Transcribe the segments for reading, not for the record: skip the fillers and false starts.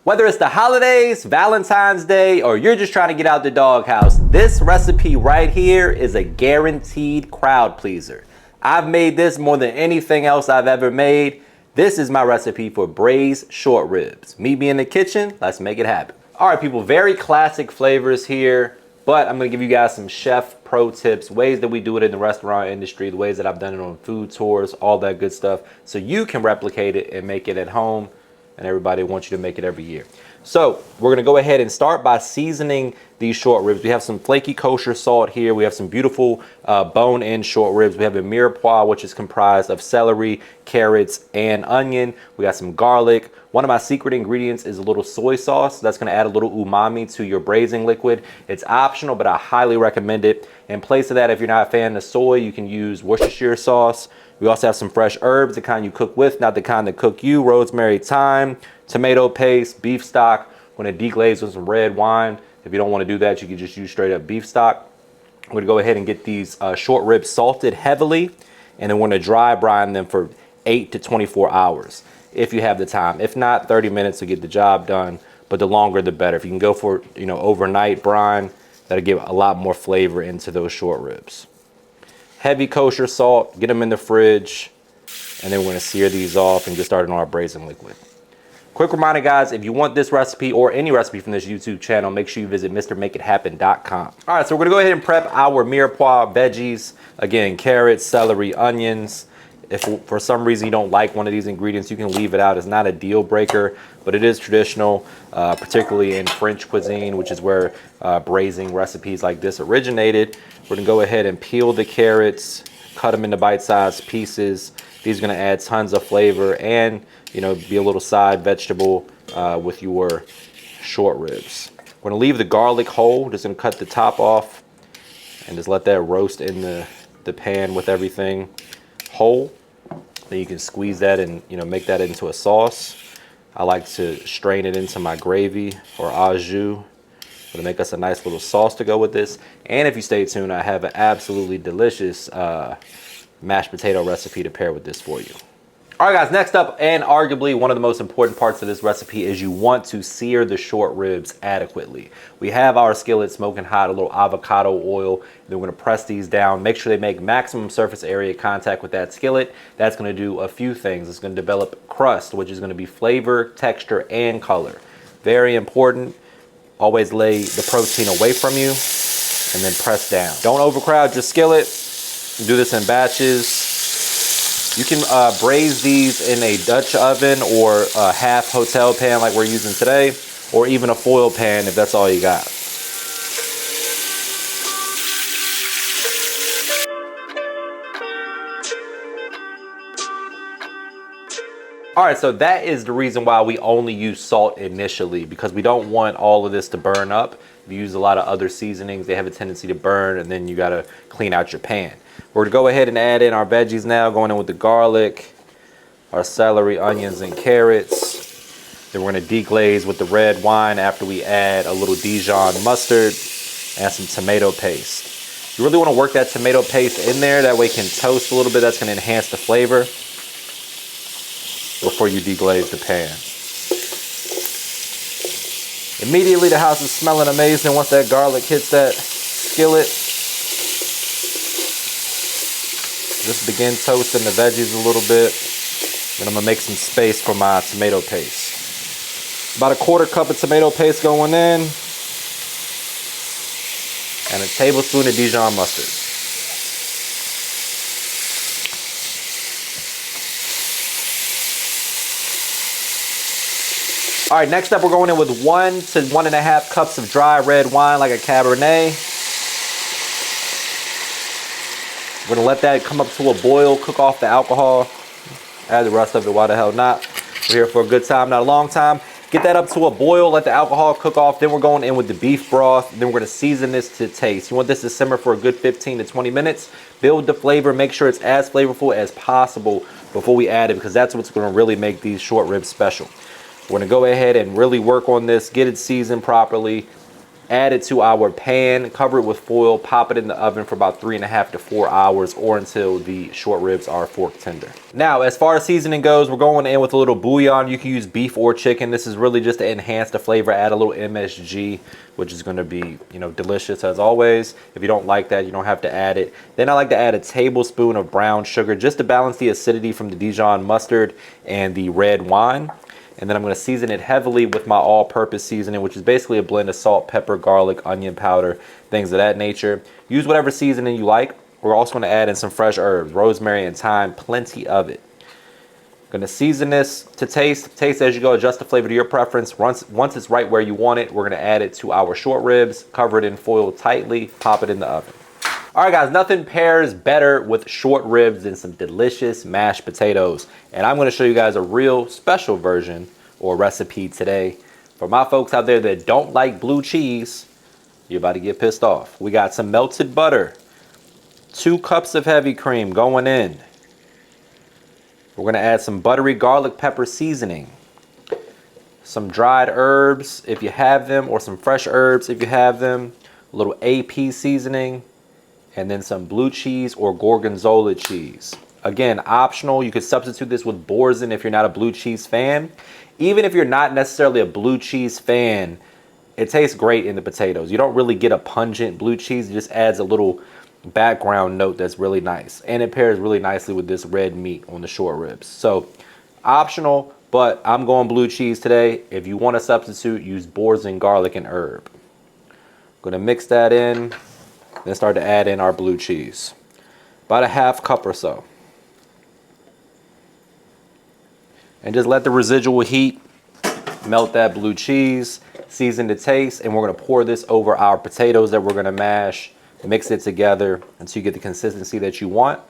Whether it's the holidays, Valentine's Day, or you're just trying to get out the doghouse, this recipe right here is a guaranteed crowd pleaser. I've made this more than anything else I've ever made. This is my recipe for braised short ribs. Meet me in the kitchen, let's make it happen. All right, people, very classic flavors here, but I'm gonna give you guys some chef pro tips, ways that we do it in the restaurant industry, the ways that I've done it on food tours, all that good stuff, so you can replicate it and make it at home. And everybody wants you to make it every year. So we're gonna go ahead and start by seasoning these short ribs. We have some flaky kosher salt here. We have some beautiful bone-in short ribs. We have a mirepoix, which is comprised of celery, carrots, and onion. We got some garlic. One of my secret ingredients is a little soy sauce. That's gonna add a little umami to your braising liquid. It's optional, but I highly recommend it. In place of that, if you're not a fan of soy, you can use Worcestershire sauce. We also have some fresh herbs, the kind you cook with, not the kind that cook you. Rosemary, thyme, tomato paste, beef stock. We're gonna deglaze with some red wine. If you don't wanna do that, you can just use straight up beef stock. We're gonna go ahead and get these short ribs salted heavily, and then we're gonna dry brine them for 8 to 24 hours, if you have the time. If not, 30 minutes to get the job done, but the longer the better. If you can go for, overnight brine, that'll give a lot more flavor into those short ribs. Heavy kosher salt, get them in the fridge, and then we're gonna sear these off and get started on our braising liquid. Quick reminder, guys, if you want this recipe or any recipe from this YouTube channel, make sure you visit MrMakeItHappen.com. All right, so we're gonna go ahead and prep our mirepoix veggies. Again, carrots, celery, onions. If for some reason you don't like one of these ingredients, you can leave it out. It's not a deal breaker, but it is traditional, particularly in French cuisine, which is where braising recipes like this originated. We're gonna go ahead and peel the carrots, cut them into bite-sized pieces. These are gonna add tons of flavor and be a little side vegetable with your short ribs. We're gonna leave the garlic whole, just gonna cut the top off and just let that roast in the pan with everything whole. Then you can squeeze that and make that into a sauce. I like to strain it into my gravy or au jus to make us a nice little sauce to go with this. And if you stay tuned, I have an absolutely delicious mashed potato recipe to pair with this for you. All right, guys, next up, and arguably one of the most important parts of this recipe, is you want to sear the short ribs adequately. We have our skillet smoking hot, a little avocado oil, and then we're gonna press these down, make sure they make maximum surface area contact with that skillet. That's gonna do a few things. It's gonna develop crust, which is gonna be flavor, texture, and color. Very important. Always lay the protein away from you and then press down. Don't overcrowd your skillet. Do this in batches. You can braise these in a Dutch oven or a half hotel pan like we're using today, or even a foil pan if that's all you got. All right, so that is the reason why we only use salt initially, because we don't want all of this to burn up. If you use a lot of other seasonings, they have a tendency to burn, and then you gotta clean out your pan. We're gonna go ahead and add in our veggies now, going in with the garlic, our celery, onions, and carrots. Then we're gonna deglaze with the red wine after we add a little Dijon mustard and some tomato paste. You really wanna work that tomato paste in there, that way it can toast a little bit. That's gonna enhance the flavor before you deglaze the pan. Immediately the house is smelling amazing once that garlic hits that skillet. Just begin toasting the veggies a little bit. Then I'm gonna make some space for my tomato paste. About a quarter cup of tomato paste going in. And a tablespoon of Dijon mustard. All right, next up we're going in with 1 to 1.5 cups of dry red wine, like a Cabernet. We're gonna let that come up to a boil, cook off the alcohol, add the rest of it, why the hell not? We're here for a good time, not a long time. Get that up to a boil, let the alcohol cook off, then we're going in with the beef broth, then we're gonna season this to taste. You want this to simmer for a good 15 to 20 minutes. Build the flavor, make sure it's as flavorful as possible before we add it, because that's what's gonna really make these short ribs special. We're gonna go ahead and really work on this, get it seasoned properly, add it to our pan, cover it with foil, pop it in the oven for about 3.5 to 4 hours or until the short ribs are fork tender. Now, as far as seasoning goes, we're going in with a little bouillon. You can use beef or chicken. This is really just to enhance the flavor, add a little MSG, which is gonna be, you know, delicious as always. If you don't like that, you don't have to add it. Then I like to add a tablespoon of brown sugar just to balance the acidity from the Dijon mustard and the red wine. And then I'm gonna season it heavily with my all-purpose seasoning, which is basically a blend of salt, pepper, garlic, onion powder, things of that nature. Use whatever seasoning you like. We're also gonna add in some fresh herbs, rosemary and thyme, plenty of it. Gonna season this to taste. Taste as you go, adjust the flavor to your preference. Once it's right where you want it, we're gonna add it to our short ribs, cover it in foil tightly, pop it in the oven. All right, guys, nothing pairs better with short ribs than some delicious mashed potatoes. And I'm gonna show you guys a real special version or recipe today. For my folks out there that don't like blue cheese, you're about to get pissed off. We got some melted butter, 2 cups of heavy cream going in. We're gonna add some buttery garlic pepper seasoning, some dried herbs if you have them, or some fresh herbs if you have them, a little AP seasoning, and then some blue cheese or gorgonzola cheese. Again, optional. You could substitute this with Boursin if you're not a blue cheese fan. Even if you're not necessarily a blue cheese fan, it tastes great in the potatoes. You don't really get a pungent blue cheese. It just adds a little background note that's really nice. And it pairs really nicely with this red meat on the short ribs. So optional, but I'm going blue cheese today. If you want to substitute, use Boursin garlic and herb. Gonna mix that in. Then start to add in our blue cheese. About a 1/2 cup or so. And just let the residual heat melt that blue cheese, season to taste, and we're gonna pour this over our potatoes that we're gonna mash, mix it together until you get the consistency that you want,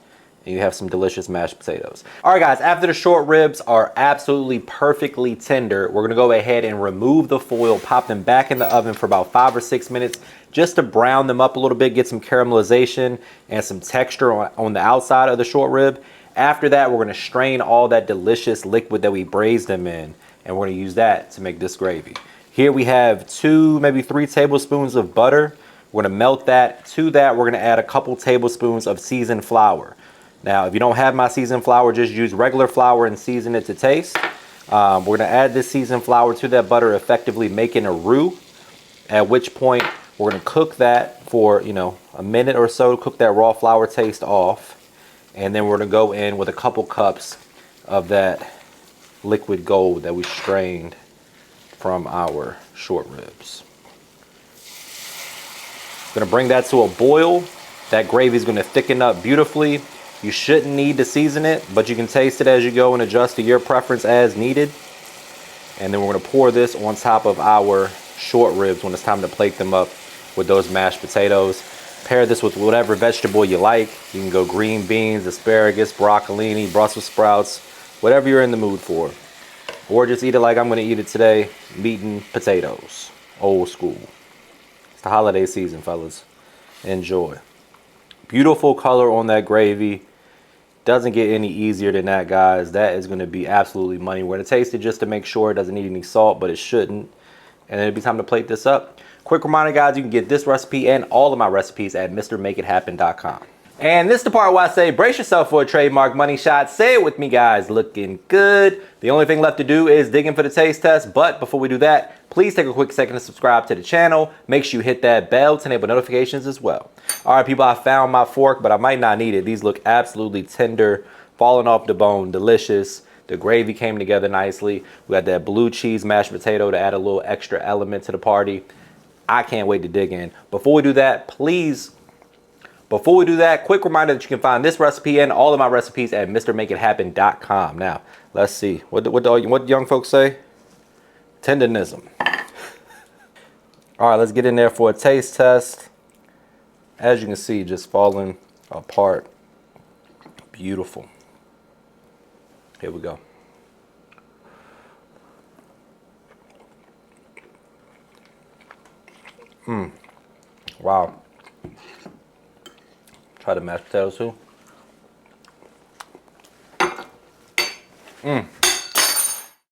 and you have some delicious mashed potatoes. All right, guys, after the short ribs are absolutely perfectly tender, we're gonna go ahead and remove the foil, pop them back in the oven for about 5 or 6 minutes, just to brown them up a little bit, get some caramelization and some texture on the outside of the short rib. After that, we're gonna strain all that delicious liquid that we braised them in, and we're gonna use that to make this gravy. Here we have 2, maybe 3 tablespoons of butter. We're gonna melt that. To that, we're gonna add a couple tablespoons of seasoned flour. Now, if you don't have my seasoned flour, just use regular flour and season it to taste. We're gonna add this seasoned flour to that butter, effectively making a roux, at which point we're gonna cook that for, you know, a minute or so, cook that raw flour taste off. And then we're gonna go in with a couple cups of that liquid gold that we strained from our short ribs. Gonna bring that to a boil. That gravy is gonna thicken up beautifully. You shouldn't need to season it, but you can taste it as you go and adjust to your preference as needed. And then we're gonna pour this on top of our short ribs when it's time to plate them up with those mashed potatoes. Pair this with whatever vegetable you like. You can go green beans, asparagus, broccolini, Brussels sprouts, whatever you're in the mood for. Or just eat it like I'm gonna eat it today, meat and potatoes, old school. It's the holiday season, fellas. Enjoy. Beautiful color on that gravy. Doesn't get any easier than that, guys. That is gonna be absolutely money. We're gonna taste it just to make sure it doesn't need any salt, but it shouldn't. And then it'll be time to plate this up. Quick reminder, guys, you can get this recipe and all of my recipes at MrMakeItHappen.com. And this is the part where I say, brace yourself for a trademark money shot. Say it with me, guys. Looking good. The only thing left to do is dig in for the taste test. But before we do that, please take a quick second to subscribe to the channel. Make sure you hit that bell to enable notifications as well. All right, people, I found my fork, but I might not need it. These look absolutely tender, falling off the bone, delicious. The gravy came together nicely. We got that blue cheese mashed potato to add a little extra element to the party. I can't wait to dig in. Before we do that, quick reminder that you can find this recipe and all of my recipes at MrMakeItHappen.com. Now, let's see. What young folks say? Tenderism. All right, let's get in there for a taste test. As you can see, just falling apart. Beautiful. Here we go. Wow. Try the mashed potatoes too.